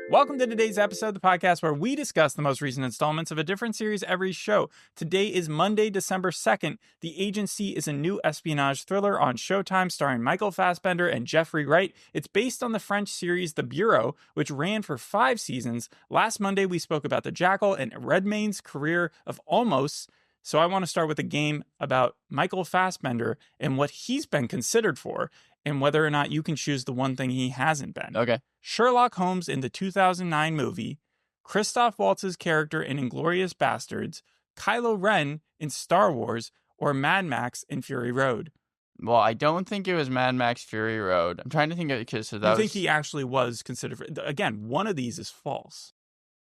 Welcome to today's episode of the podcast where we discuss the most recent installments of a different series every show. Today is Monday, December 2nd. The Agency is a new espionage thriller on Showtime starring Michael Fassbender and Jeffrey Wright. It's based on the French series The Bureau, which ran for 5 seasons. Last Monday, we spoke about the Jackal and Redmayne's career of almost. So I want to start with a game about Michael Fassbender and what he's been considered for, and whether or not you can choose the one thing he hasn't been. Okay. Sherlock Holmes in the 2009 movie, Christoph Waltz's character in Inglourious Basterds, Kylo Ren in Star Wars, or Mad Max in Fury Road. Well, I don't think it was Mad Max Fury Road. I'm trying to think of it because I think he actually was considered for, again, one of these is false.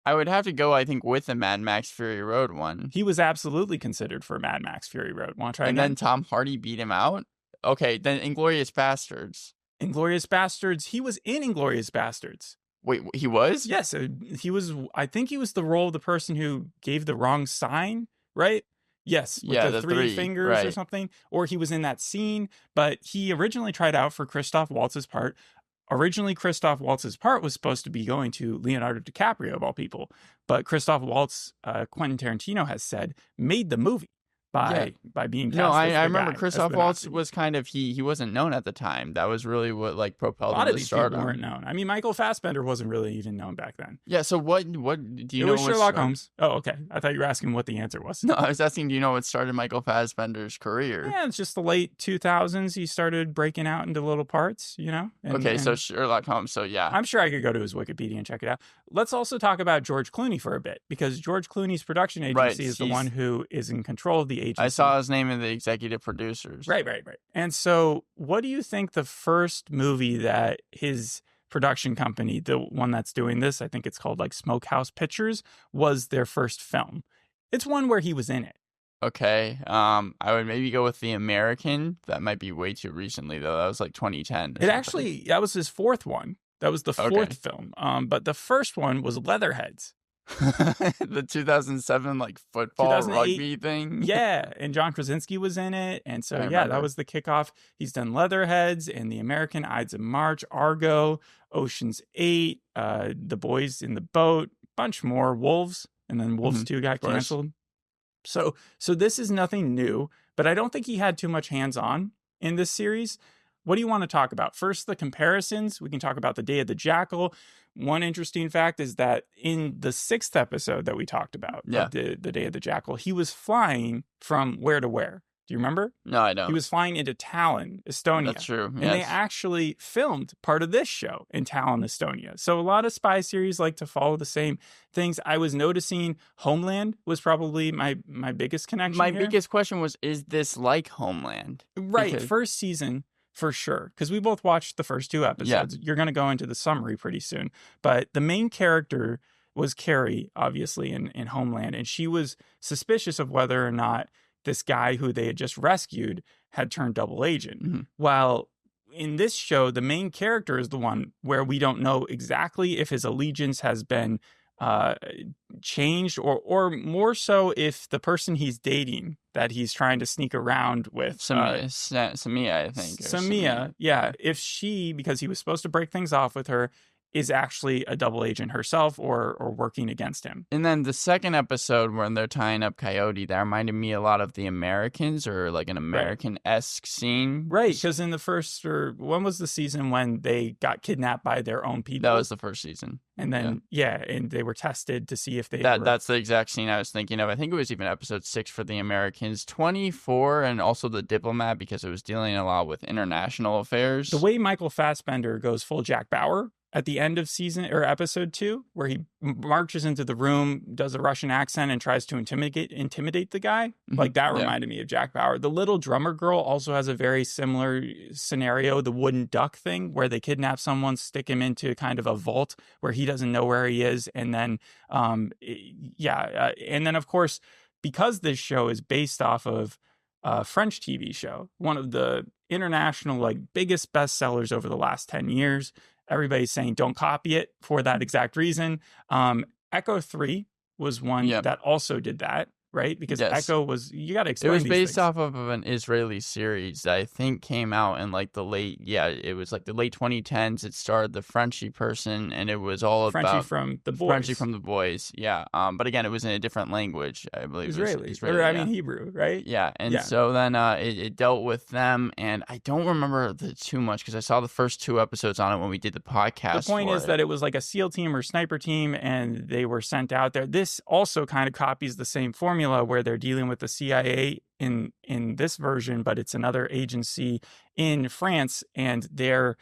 I would have to go, I think, with the Mad Max Fury Road one. He was absolutely considered for Mad Max Fury Road. Want to try and again? Then Tom Hardy beat him out? Okay, then Inglourious Basterds. Inglourious Basterds. He was in Inglourious Basterds. Wait, he was? Yes, he was. I think he was the role of the person who gave the wrong sign, right? Yes, with the three fingers right. or something. Or he was in that scene, but he originally tried out for Christoph Waltz's part. Originally, Christoph Waltz's part was supposed to be going to Leonardo DiCaprio, of all people. But Christoph Waltz, Quentin Tarantino has said, made the movie by being cast. No, as I the remember guy, Christoph Waltz was kind of, he wasn't known at the time. That was really what propelled him to stardom. A lot of these people weren't known. I mean, Michael Fassbender wasn't really even known back then. Yeah, so what do you know? It was Sherlock Holmes. Oh, okay. I thought you were asking what the answer was. No, I was asking, do you know what started Michael Fassbender's career? Yeah, it's just the late 2000s. He started breaking out into little parts, you know? So Sherlock Holmes, so yeah. I'm sure I could go to his Wikipedia and check it out. Let's also talk about George Clooney for a bit, because George Clooney's production agency is the one who is in control of the agency. I saw his name in the executive producers. Right. And so what do you think the first movie that his production company, the one that's doing this, I think it's called like Smokehouse Pictures, was their first film? It's one where he was in it. Okay. I would maybe go with The American. That might be way too recently, though. That was like 2010. That was his fourth one. That was the fourth film. But the first one was Leatherheads. The 2007 like football rugby thing. Yeah, and John Krasinski was in it. And so that was the kickoff. He's done Leatherheads and The American, Ides of March, Argo, Ocean's 8, The Boys in the Boat, bunch more, Wolves, and then Wolves 2 got canceled. So this is nothing new, but I don't think he had too much hands-on in this series. What do you want to talk about? First, the comparisons. We can talk about the Day of the Jackal. One interesting fact is that in the 6th episode that we talked about, of the Day of the Jackal, he was flying from where to where? Do you remember? No, I don't. He was flying into Tallinn, Estonia. That's true. And they actually filmed part of this show in Tallinn, Estonia. So a lot of spy series like to follow the same things. I was noticing Homeland was probably my biggest connection. My biggest question was, is this like Homeland? Right. First season, for sure. Because we both watched the first 2 episodes. Yeah. You're going to go into the summary pretty soon. But the main character was Carrie, obviously, in Homeland. And she was suspicious of whether or not this guy who they had just rescued had turned double agent. Mm-hmm. While in this show, the main character is the one where we don't know exactly if his allegiance has been changed or more so if the person he's dating that he's trying to sneak around with. Samia, I think. Samia, yeah. If she, because he was supposed to break things off with her, is actually a double agent herself or working against him. And then the second episode when they're tying up Coyote, that reminded me a lot of The Americans or like an American-esque scene. Right, because in the first, or when was the season when they got kidnapped by their own people? That was the first season. And then, and they were tested to see if they That's the exact scene I was thinking of. I think it was even episode 6 for The Americans. 24 and also The Diplomat because it was dealing a lot with international affairs. The way Michael Fassbender goes full Jack Bauer at the end of season or episode 2, where he marches into the room, does a Russian accent, and tries to intimidate the guy. Like that reminded me of Jack Bauer. The Little Drummer Girl also has a very similar scenario, the wooden duck thing, where they kidnap someone, stick him into kind of a vault where he doesn't know where he is, and then and then of course, because this show is based off of a French TV show, one of the international biggest bestsellers over the last 10 years. Everybody's saying don't copy it for that exact reason. Echo 3 was one that also did that, right? Because Yes. Echo was, you got to It explain was these based things. off of an Israeli series that I think came out in like the late 2010s. It starred the Frenchy person, and it was all Frenchie about from The Frenchy Boys. from The Boys. Yeah. But again, it was in a different language. I believe it was Israeli. Or, Israeli. I Yeah. mean, Hebrew, right? Yeah, and Yeah. so then it dealt with them, and I don't remember too much because I saw the first 2 episodes on it when we did the podcast. The point is it. that it was like a SEAL team or sniper team, and they were sent out there. This also kind of copies the same formula where they're dealing with the CIA in this version, but it's another agency in France, and they're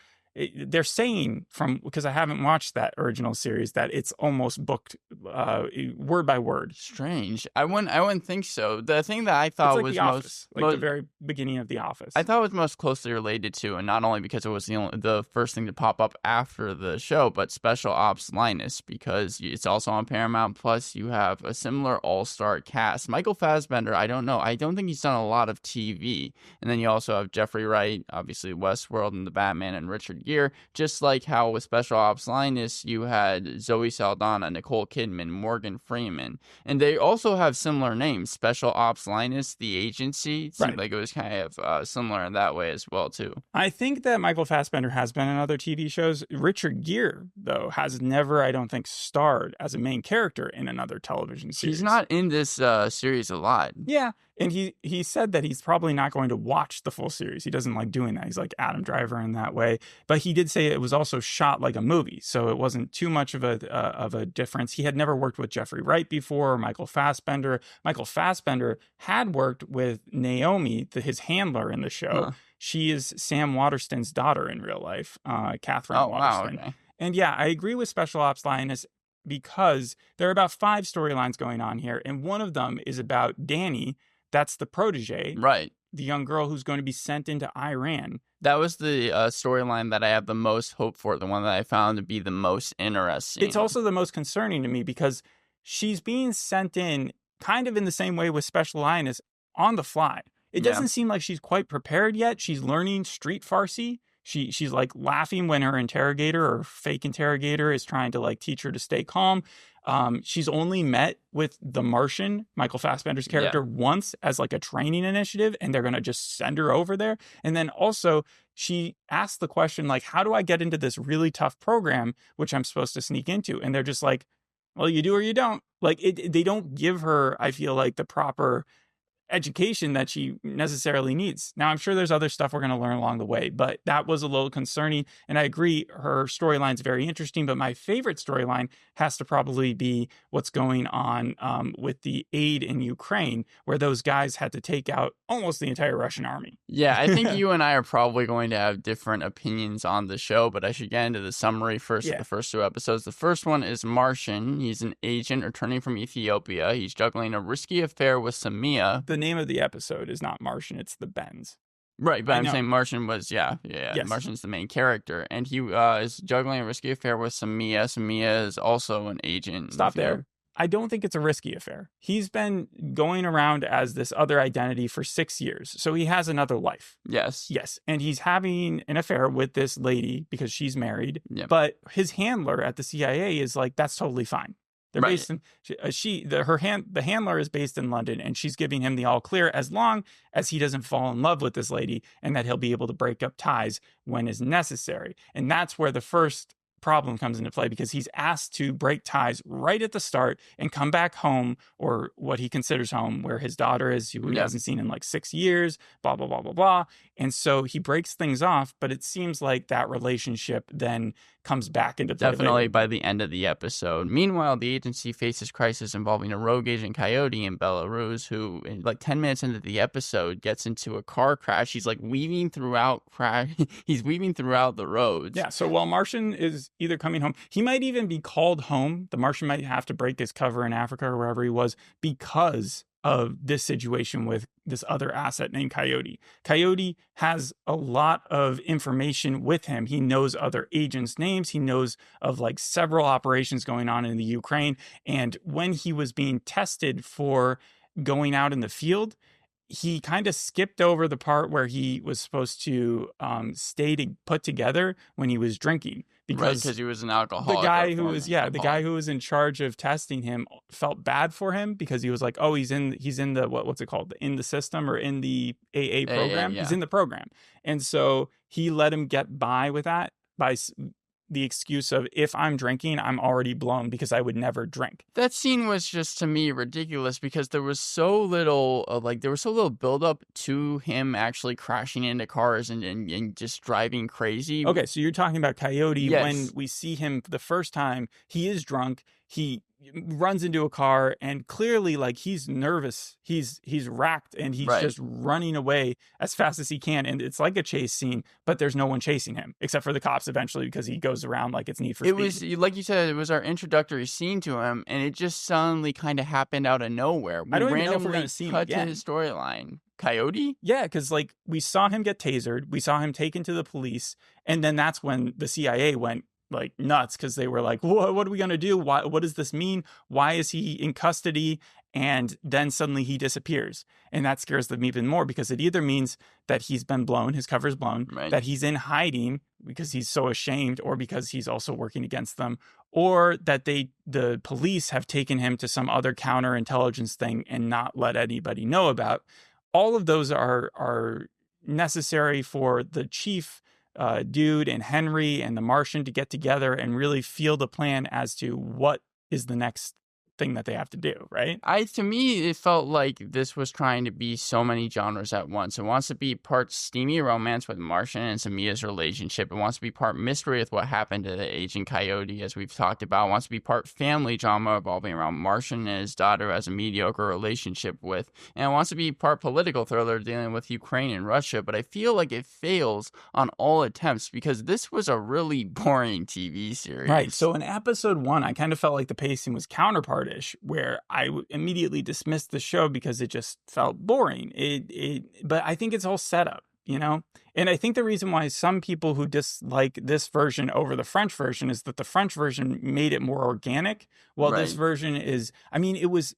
saying, from, because I haven't watched that original series, that it's almost booked word by word. Strange. I wouldn't think so. The thing that I thought It's like was The Office, like the very beginning of The Office. I thought it was most closely related to, and not only because it was the first thing to pop up after the show, but Special Ops Linus, because it's also on Paramount Plus. You have a similar all-star cast. Michael Fassbender, I don't know. I don't think he's done a lot of TV. And then you also have Jeffrey Wright, obviously Westworld and the Batman, and Richard Gere. Just like how with Special Ops Linus, you had Zoe Saldana, Nicole Kidman, Morgan Freeman. And they also have similar names. Special Ops Linus, the agency. It seemed like it was kind of similar in that way as well, too. I think that Michael Fassbender has been in other TV shows. Richard Gere, though, has never, I don't think, starred as a main character in another television series. He's not in this series a lot. Yeah, and he said that he's probably not going to watch the full series. He doesn't like doing that. He's like Adam Driver in that way. But he did say it was also shot like a movie, so it wasn't too much of a difference. He had never worked with Jeffrey Wright before, or Michael Fassbender. Michael Fassbender had worked with Naomi, his handler in the show. Huh. She is Sam Waterston's daughter in real life, Catherine Waterston. Wow, okay. And yeah, I agree with Special Ops Linus, because there are about 5 storylines going on here, and one of them is about Danny. That's the protege, right? The young girl who's going to be sent into Iran. That was the storyline that I have the most hope for, the one that I found to be the most interesting. It's also the most concerning to me, because she's being sent in kind of in the same way with Special Linus, on the fly. It doesn't seem like she's quite prepared yet. She's learning street Farsi. She's like laughing when her interrogator or fake interrogator is trying to like teach her to stay calm. She's only met with the Martian, Michael Fassbender's character, once as like a training initiative, and they're going to just send her over there. And then also she asked the question, like, how do I get into this really tough program, which I'm supposed to sneak into? And they're just like, well, you do or you don't. Like, they don't give her, I feel like, the proper education that she necessarily needs. Now, I'm sure there's other stuff we're going to learn along the way, but that was a little concerning. And I agree, her storyline's very interesting, but my favorite storyline has to probably be what's going on with the aid in Ukraine, where those guys had to take out almost the entire Russian army. Yeah, I think you and I are probably going to have different opinions on the show, but I should get into the summary first of the first 2 episodes. The first one is Martian. He's an agent returning from Ethiopia. He's juggling a risky affair with Samia. The name of the episode is not Martian, it's The Bends. Right, but I'm saying Martian was, yes. Martian's the main character. And he is juggling a risky affair with Samia. Samia is also an agent. Stop there. I don't think it's a risky affair. He's been going around as this other identity for 6 years. So he has another life. Yes. Yes. And he's having an affair with this lady because she's married. Yep. But his handler at the CIA is like, that's totally fine. They're based in the handler is based in London, and she's giving him the all clear as long as he doesn't fall in love with this lady, and that he'll be able to break up ties when is necessary. And that's where the first problem comes into play, because he's asked to break ties right at the start and come back home, or what he considers home, where his daughter is, who he hasn't seen in like 6 years, blah, blah, blah, blah, blah. And so he breaks things off, but it seems like that relationship then comes back into play. Definitely by the end of the episode. Meanwhile, the agency faces crisis involving a rogue agent Coyote in Belarus, who, like 10 minutes into the episode, gets into a car crash. He's like weaving throughout He's weaving throughout the roads. Yeah. So while Martian is either coming home, he might even be called home. The Martian might have to break his cover in Africa or wherever he was, because of this situation with this other asset named Coyote. Coyote has a lot of information with him. He knows other agents' names. He knows of like several operations going on in the Ukraine. And when he was being tested for going out in the field, he kind of skipped over the part where he was supposed to stay to put together when he was drinking, because he was an alcoholic. The guy who was in charge of testing him felt bad for him, because he was like, oh, he's in the what's it called, in the system, or in the AA program. He's in the program, and so he let him get by with that by the excuse of, if I'm drinking, I'm already blown because I would never drink. That scene was just, to me, ridiculous, because there was so little buildup to him actually crashing into cars and just driving crazy. Okay, so you're talking about Coyote. Yes. When we see him the first time, he is drunk. He runs into a car, and clearly, like, he's nervous. He's racked, and he's just running away as fast as he can. And it's like a chase scene, but there's no one chasing him except for the cops eventually, because he goes around like it's Need for Speed. It was, like you said, it was our introductory scene to him, and it just suddenly kind of happened out of nowhere. I don't even know if we're going to see him cut again. to his storyline. Coyote? Yeah, because like we saw him get tasered, we saw him taken to the police, and then that's when the CIA went like nuts, because they were like, what are we going to do? What does this mean? Why is he in custody? And then suddenly he disappears. And that scares them even more, because it either means that he's been blown, his cover's blown, that he's in hiding because he's so ashamed, or because he's also working against them, or that the police have taken him to some other counterintelligence thing and not let anybody know about. All of those are necessary for the chief dude and Henry and the Martian to get together and really feel the plan as to what is the next thing that they have to do, right? To me, it felt like this was trying to be so many genres at once. It wants to be part steamy romance with Martian and Samia's relationship. It wants to be part mystery with what happened to the agent Coyote, as we've talked about. It wants to be part family drama revolving around Martian and his daughter as a mediocre relationship with. And it wants to be part political thriller dealing with Ukraine and Russia. But I feel like it fails on all attempts, because this was a really boring TV series. Right. So in episode 1, I kind of felt like the pacing was counterpart, where I immediately dismissed the show because it just felt boring. But I think it's all set up, you know? And I think the reason why some people who dislike this version over the French version is that the French version made it more organic, while this version is, I mean, it was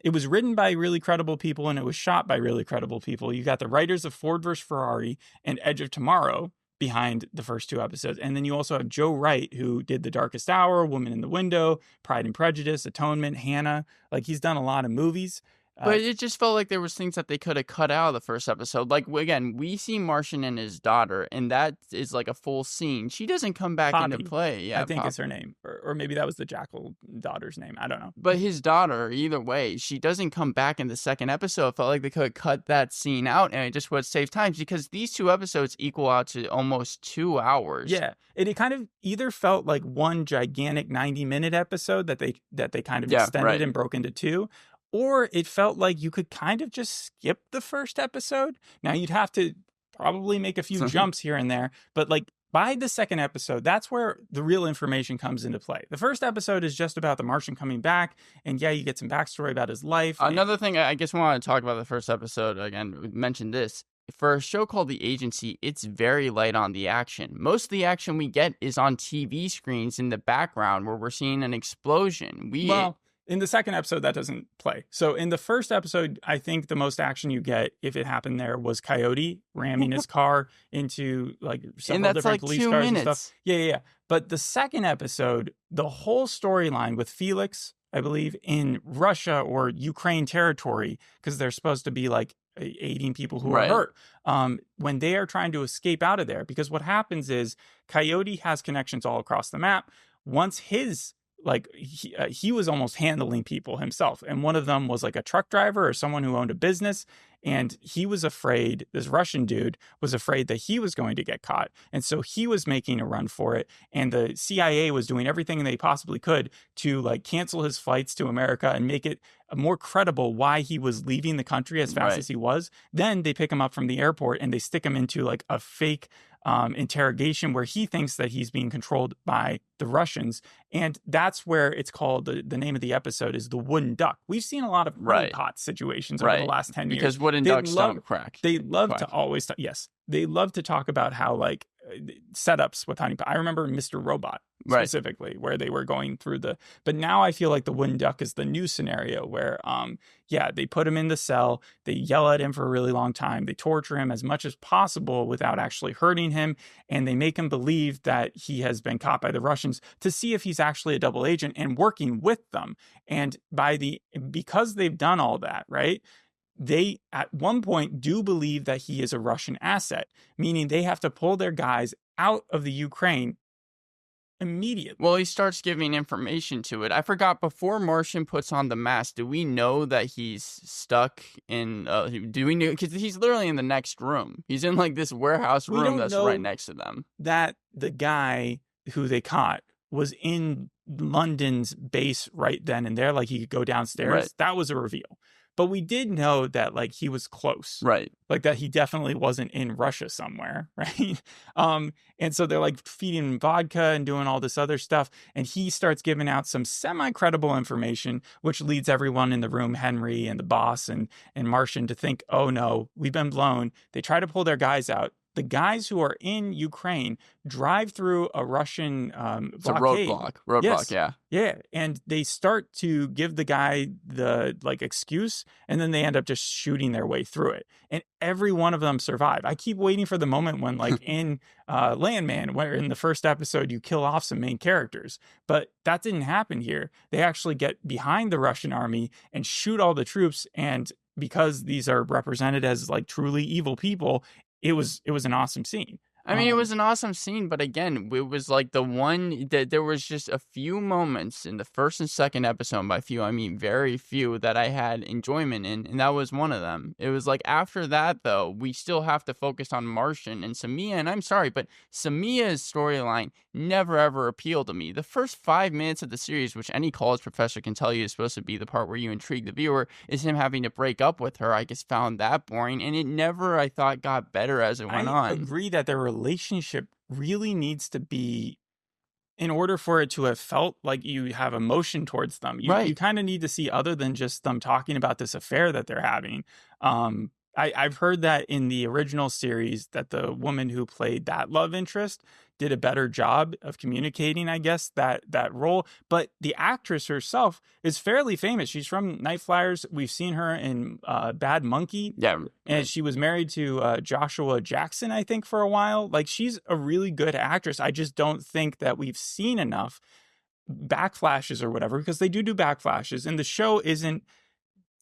written by really credible people, and it was shot by really credible people. You got the writers of Ford vs. Ferrari and Edge of Tomorrow behind the first 2 episodes. And then you also have Joe Wright, who did The Darkest Hour, Woman in the Window, Pride and Prejudice, Atonement, Hannah. Like, he's done a lot of movies. But it just felt like there was things that they could have cut out of the first episode. Like, again, we see Martian and his daughter, and that is like a full scene. She doesn't come back into play. Yeah, I think it's her name. Or maybe that was the Jackal daughter's name. I don't know. But his daughter, either way, she doesn't come back in the second episode. It felt like they could have cut that scene out, and it just would save time, because these 2 episodes equal out to almost 2 hours. Yeah. It kind of either felt like one gigantic 90-minute episode that they kind of extended and broke into 2, or it felt like you could kind of just skip the first episode. Now, you'd have to probably make a few jumps here and there, but like by the second episode, that's where the real information comes into play. The first episode is just about the Martian coming back, and you get some backstory about his life. Another thing I guess we want to talk about the first episode, again, we mentioned this. For a show called The Agency, it's very light on the action. Most of the action we get is on TV screens in the background, where we're seeing an explosion. In the second episode, that doesn't play. So in the first episode, I think the most action you get, if it happened there, was Coyote ramming his car into like several different police cars and stuff. Yeah. But the second episode, the whole storyline with Felix, I believe, in Russia or Ukraine territory, because they're supposed to be like aiding people who are hurt, when they are trying to escape out of there. Because what happens is Coyote has connections all across the map. Once he was almost handling people himself. And one of them was like a truck driver or someone who owned a business. And he was afraid, this Russian dude was afraid that he was going to get caught. And so he was making a run for it. And the CIA was doing everything they possibly could to like cancel his flights to America and make it more credible why he was leaving the country as fast as he was. Then they pick him up from the airport and they stick him into like a fake interrogation where he thinks that he's being controlled by the Russians. And that's where it's called, the name of the episode is The Wooden Duck. We've seen a lot of honey pot situations over the last 10 years. Because wooden ducks don't crack. They love to always, they love to talk about how like setups with Honey Pot. I remember Mr. Robot specifically, where they were going through but now I feel like the wooden duck is the new scenario where, they put him in the cell, they yell at him for a really long time, they torture him as much as possible without actually hurting him, and they make him believe that he has been caught by the Russians to see if he's actually a double agent and working with them. And because they've done all that, right? They at one point do believe that he is a Russian asset, meaning they have to pull their guys out of the Ukraine immediately. Well, he starts giving information to it. I forgot, before Martian puts on the mask, do we know that he's stuck in, do we know, because he's literally in the next room. He's in like this warehouse room that's right next to them. That the guy who they caught was in London's base right then and there, like he could go downstairs. Right. That was a reveal. But we did know that, like, he was close. Right. Like, that he definitely wasn't in Russia somewhere, right? And so they're, like, feeding him vodka and doing all this other stuff. And he starts giving out some semi-credible information, which leads everyone in the room, Henry and the boss and Martian, to think, oh, no, we've been blown. They try to pull their guys out. The guys who are in Ukraine drive through a Russian blockade. It's a roadblock, yes. Yeah. Yeah, and they start to give the guy the, like, excuse, and then they end up just shooting their way through it. And every one of them survive. I keep waiting for the moment when, like, in Landman, where in the first episode you kill off some main characters. But that didn't happen here. They actually get behind the Russian army and shoot all the troops, and because these are represented as, like, truly evil people, it was an awesome scene. I mean, it was an awesome scene, but again, it was like the one that there was just a few moments in the first and second episode, and by few, I mean very few, that I had enjoyment in, and that was one of them. It was like, after that, though, we still have to focus on Martian and Samia, and I'm sorry, but Samia's storyline never ever appealed to me. The first 5 minutes of the series, which any college professor can tell you is supposed to be the part where you intrigue the viewer, is him having to break up with her. I just found that boring, and it never, I thought, got better as it went on. I agree that their relationship really needs to be, in order for it to have felt like you have emotion towards them, you kind of need to see other than just them talking about this affair that they're having. I've heard that in the original series that the woman who played that love interest did a better job of communicating, I guess, that role. But the actress herself is fairly famous. She's from Night Flyers. We've seen her in Bad Monkey. Yeah. And she was married to Joshua Jackson, I think, for a while. Like, she's a really good actress. I just don't think that we've seen enough backflashes or whatever, because they do backflashes. And the show isn't,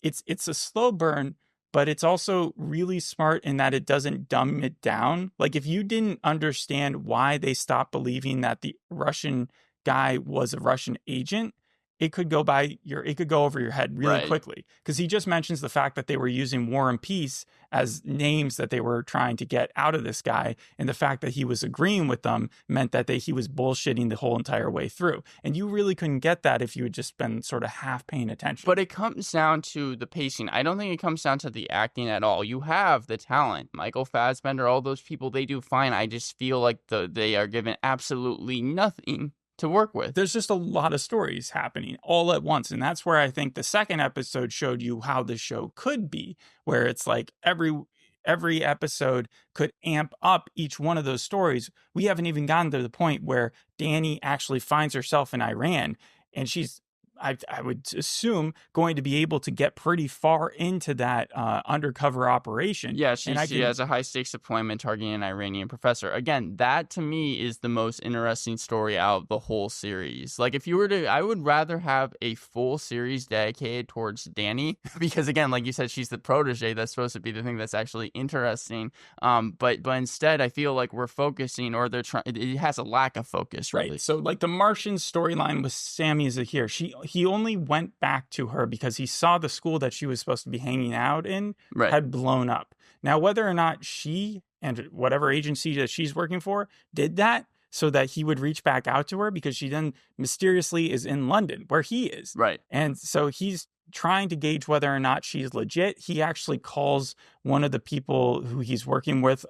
it's a slow burn, but it's also really smart in that it doesn't dumb it down. Like, if you didn't understand why they stopped believing that the Russian guy was a Russian agent, it could go over your head really quickly. Because he just mentions the fact that they were using War and Peace as names that they were trying to get out of this guy. And the fact that he was agreeing with them meant that he was bullshitting the whole entire way through. And you really couldn't get that if you had just been sort of half paying attention. But it comes down to the pacing. I don't think it comes down to the acting at all. You have the talent. Michael Fassbender, all those people, they do fine. I just feel like they are given absolutely nothing to work with. There's just a lot of stories happening all at once. And that's where I think the second episode showed you how the show could be, where it's like every episode could amp up each one of those stories. We haven't even gotten to the point where Danny actually finds herself in Iran, and she's, I would assume, going to be able to get pretty far into that undercover operation. Yeah, she has a high-stakes appointment targeting an Iranian professor. Again, that to me is the most interesting story out of the whole series. Like, if you were to, I would rather have a full series dedicated towards Danny, because again, like you said, she's the protege. That's supposed to be the thing that's actually interesting. But instead, I feel like we're focusing, or they're trying. It has a lack of focus, really. Right. So, like, the Martian storyline with Sammy Zahir, he only went back to her because he saw the school that she was supposed to be hanging out in had blown up. Now, whether or not she and whatever agency that she's working for did that so that he would reach back out to her, because she then mysteriously is in London, where he is. Right. And so he's trying to gauge whether or not she's legit. He actually calls one of the people who he's working with,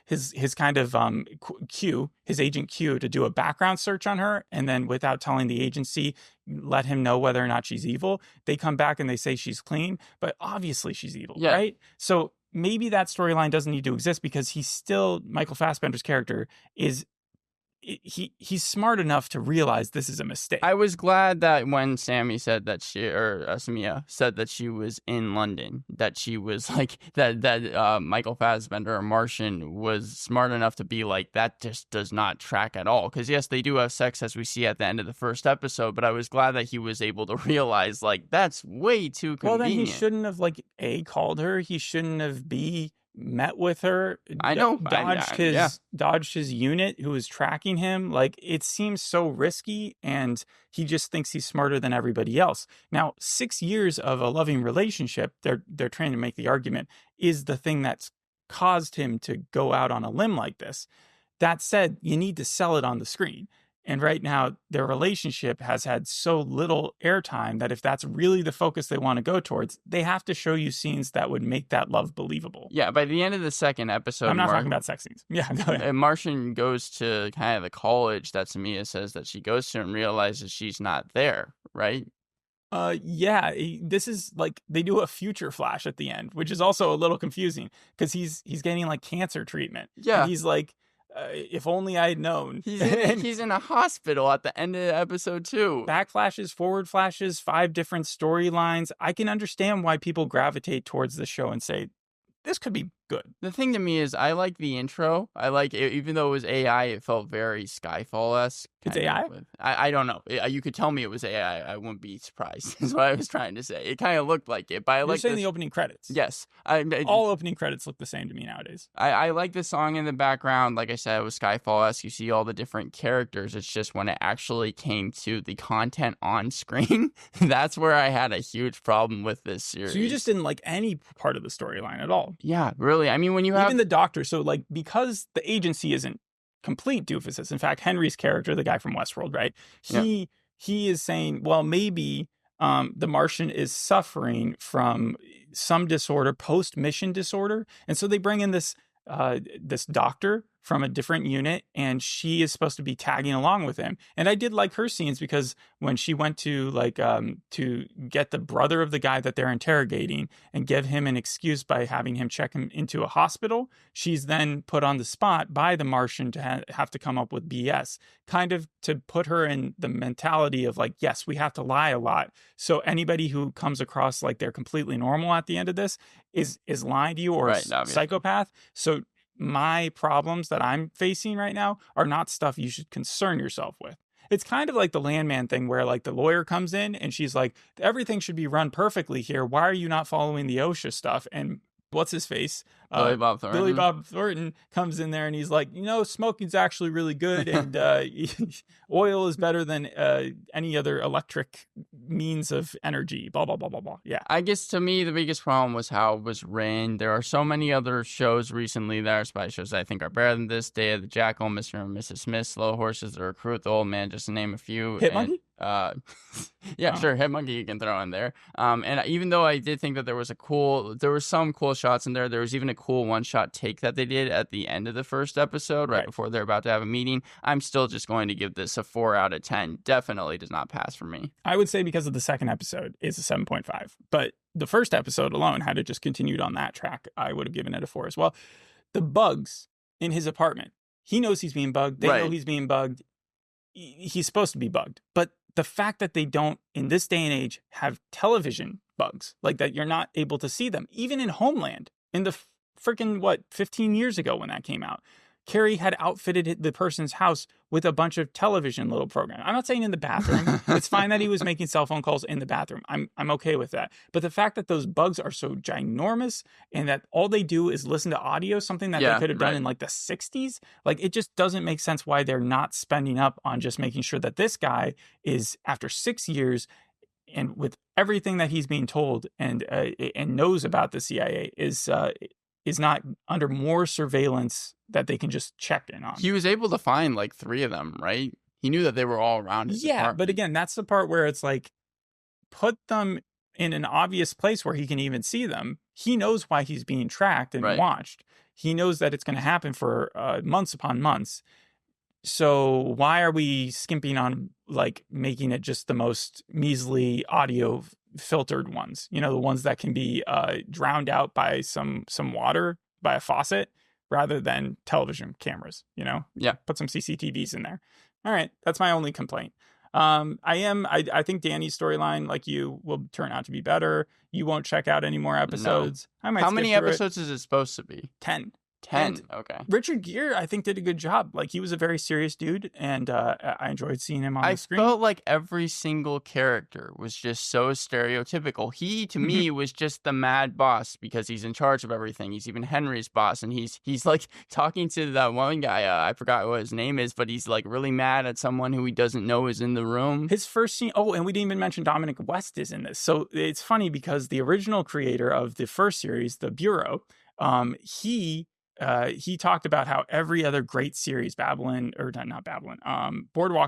his kind of Q, his agent Q, to do a background search on her, and then without telling the agency, let him know whether or not she's evil. They come back and they say she's clean, but obviously she's evil, right? So maybe that storyline doesn't need to exist because he's still, Michael Fassbender's character is, he's smart enough to realize this is a mistake. I was glad that when Sammy said that Samia said that she was in London, that she was like, that Michael Fassbender or Martian was smart enough to be like, that just does not track at all. Because yes, they do have sex as we see at the end of the first episode, but I was glad that he was able to realize like, that's way too convenient. Well, then he shouldn't have like called her. He shouldn't have met with her. I know. Dodged his unit who was tracking him. Like, it seems so risky, and he just thinks he's smarter than everybody else. Now, 6 years of a loving relationship, they're trying to make the argument, is the thing that's caused him to go out on a limb like this. That said, you need to sell it on the screen. And right now, their relationship has had so little airtime that if that's really the focus they want to go towards, they have to show you scenes that would make that love believable. Yeah, by the end of the second episode... I'm not talking about sex scenes. Yeah, go ahead. Martian goes to kind of the college that Samia says that she goes to and realizes she's not there, right? Yeah, this is like, they do a future flash at the end, which is also a little confusing because he's getting like cancer treatment. Yeah. And he's like, if only I had known. He's in a hospital at the end of episode 2. Back flashes, forward flashes, 5 different storylines. I can understand why people gravitate towards the show and say, this could be good. The thing to me is, I like the intro. I like it, even though it was AI, it felt very Skyfall-esque. It's AI? I don't know. You could tell me it was AI. I wouldn't be surprised, is what I was trying to say. It kind of looked like it, but I like saying the opening credits. Yes. All opening credits look the same to me nowadays. I like the song in the background. Like I said, it was Skyfall-esque. You see all the different characters. It's just when it actually came to the content on screen, that's where I had a huge problem with this series. So you just didn't like any part of the storyline at all? Yeah, really. I mean, when you have... Even the doctor, so like, because the agency isn't complete doofuses. In fact, Henry's character, the guy from Westworld, right? He is saying, well, maybe the Martian is suffering from some disorder, post-mission disorder. And so they bring in this doctor from a different unit, and she is supposed to be tagging along with him. And I did like her scenes because when she went to to get the brother of the guy that they're interrogating and give him an excuse by having him check him into a hospital, she's then put on the spot by the Martian to have to come up with BS, kind of to put her in the mentality of like, yes, we have to lie a lot. So anybody who comes across like they're completely normal at the end of this is lying to you or a psychopath. So my problems that I'm facing right now are not stuff you should concern yourself with. It's kind of like the Landman thing where like the lawyer comes in and she's like, everything should be run perfectly here. Why are you not following the OSHA stuff? And what's his face? Billy Bob Thornton comes in there and he's like, smoking's actually really good, and oil is better than any other electric means of energy, blah, blah, blah, blah, blah. Yeah. I guess to me, the biggest problem was how it was ran. There are so many other shows recently that are spy shows that I think are better than this. Day of the Jackal, Mr. and Mrs. Smith, Slow Horses, The Recruit, The Old Man, just to name a few. Hit Monkey? Sure, Hit Monkey you can throw in there. And even though I did think that there were some cool shots in there, there was even a cool one-shot take that they did at the end of the first episode, right before they're about to have a meeting. I'm still just going to give this a 4 out of 10. Definitely does not pass for me. I would say because of the second episode, it's a 7.5. But the first episode alone, had it just continued on that track, I would have given it a 4 as well. The bugs in his apartment. He knows he's being bugged. They know he's being bugged. He's supposed to be bugged. But the fact that they don't, in this day and age, have television bugs, like that you're not able to see them, even in Homeland, in the freaking, 15 years ago when that came out, Carrie had outfitted the person's house with a bunch of television little programs. I'm not saying in the bathroom. It's fine that he was making cell phone calls in the bathroom. I'm okay with that. But the fact that those bugs are so ginormous and that all they do is listen to audio, something that they could have done in like the 60s, like it just doesn't make sense why they're not spending up on just making sure that this guy is, after 6 years and with everything that he's being told and knows about the CIA, is not under more surveillance that they can just check in on. He was able to find like 3 of them, right? He knew that they were all around his apartment. But again, that's the part where it's like, put them in an obvious place where he can even see them. He knows why he's being tracked and watched. He knows that it's going to happen for months upon months. So why are we skimping on like making it just the most measly audio filtered ones, you know, the ones that can be drowned out by some water, by a faucet, rather than television cameras, you know? Yeah. Put some CCTVs in there. All right. That's my only complaint. I think Danny's storyline, like you, will turn out to be better. You won't check out any more episodes. No. I might How skip many through episodes is it supposed to be? 10. 10. Okay. Richard Gere, I think, did a good job. Like, he was a very serious dude, and I enjoyed seeing him on the screen. I felt like every single character was just so stereotypical. He, to me, was just the mad boss because he's in charge of everything. He's even Henry's boss, and he's like talking to that one guy. I forgot what his name is, but he's like really mad at someone who he doesn't know is in the room. His first scene. Oh, and we didn't even mention Dominic West is in this. So it's funny because the original creator of the first series, The Bureau, he talked about how every other great series, Boardwalk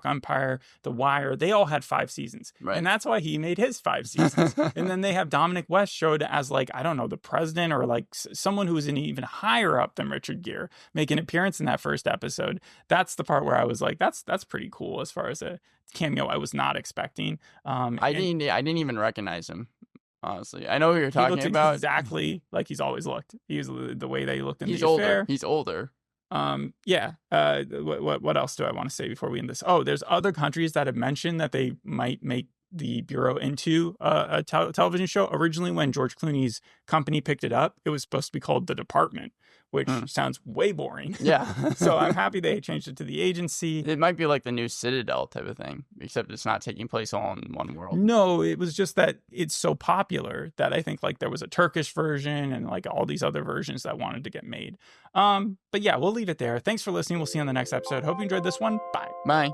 Empire, The Wire, they all had 5 seasons. Right. And that's why he made his 5 seasons. And then they have Dominic West showed as like, I don't know, the president or like someone who was an even higher up than Richard Gere make an appearance in that first episode. That's the part where I was like, that's pretty cool as far as a cameo I was not expecting. I didn't even recognize him. Honestly, I know who you're talking about. Exactly like he's always looked. He's the way that he looked in the affair. Affair. He's older. Yeah. What else do I want to say before we end this? Oh, there's other countries that have mentioned that they might make the Bureau into a television show. Originally, when George Clooney's company picked it up, it was supposed to be called The Department, which sounds way boring. Yeah. So I'm happy they changed it to The Agency. It might be like the new Citadel type of thing, except it's not taking place all in one world. No, it was just that it's so popular that I think like there was a Turkish version and like all these other versions that wanted to get made. But yeah, we'll leave it there. Thanks for listening. We'll see you on the next episode. Hope you enjoyed this one. Bye. Bye.